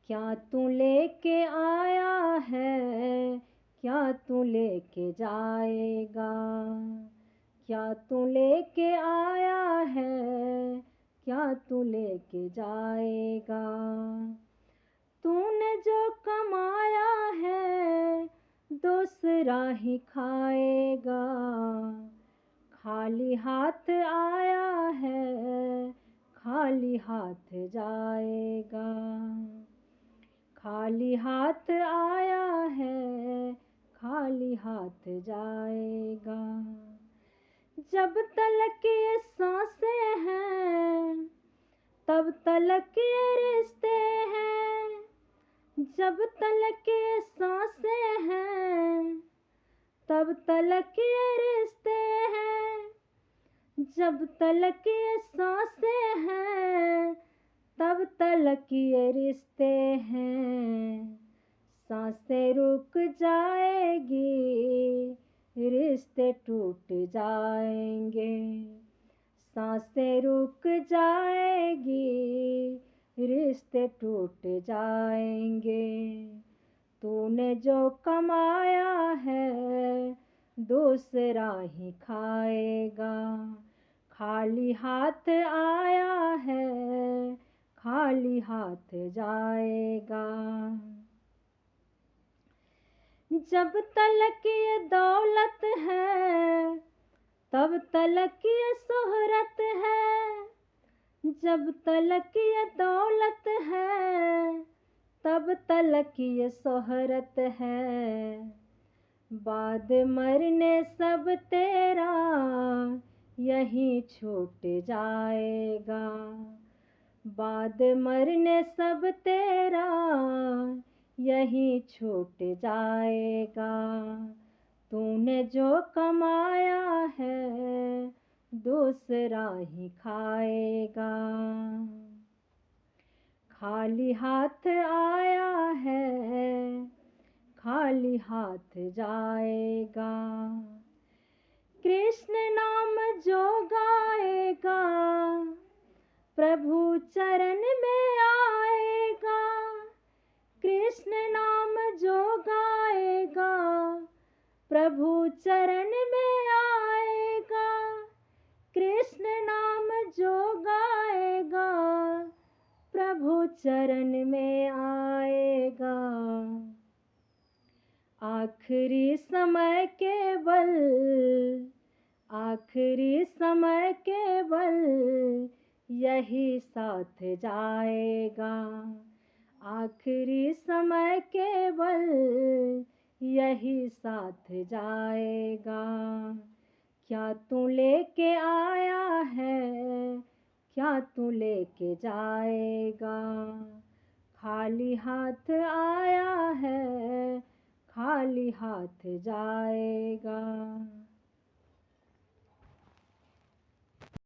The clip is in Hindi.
क्या तू लेके आया है, क्या तू लेके जाएगा। क्या तू लेके आया है, क्या तू लेके जाएगा। तूने जो कमाया है दूसरा ही खाएगा। खाली हाथ आया है, खाली हाथ जाएगा। खाली हाथ आया है, खाली हाथ जाएगा। जब तलक ये सांसें हैं तब तलक ये रिश्ते हैं। जब तलक ये सांसें हैं तब तलक ये रिश्ते हैं। जब तलक ये सांसें हैं तब तलक ये रिश्ते हैं। सांसें रुक जाएगी, रिश्ते टूट जाएंगे। सांसें रुक जाएगी, रिश्ते टूट जाएंगे। तूने जो कमाया है दूसरा ही खाएगा। खाली हाथ आया है, खाली हाथ जाएगा। जब तलक ये दौलत है तब तलक ये शोहरत है। जब तलक ये दौलत है तब तलक ये शोहरत है। बाद मरने सब तेरा यहीं छूट जाएगा। बाद मरने सब तेरा यहीं छूट जाएगा। तूने जो कमाया है दूसरा ही खाएगा। खाली हाथ आया है, खाली हाथ जाएगा। कृष्ण नाम जो गाएगा प्रभु चरण में आएगा। कृष्ण नाम जो गाएगा प्रभु चरण में आएगा। कृष्ण नाम जो गाएगा प्रभु चरण में आएगा। आखिरी समय केवल, आखिरी समय केवल यही साथ जाएगा। आखिरी समय केवल यही साथ जाएगा। क्या तू लेके आया है, क्या तू लेके जाएगा। खाली हाथ आया है, खाली हाथ जाएगा।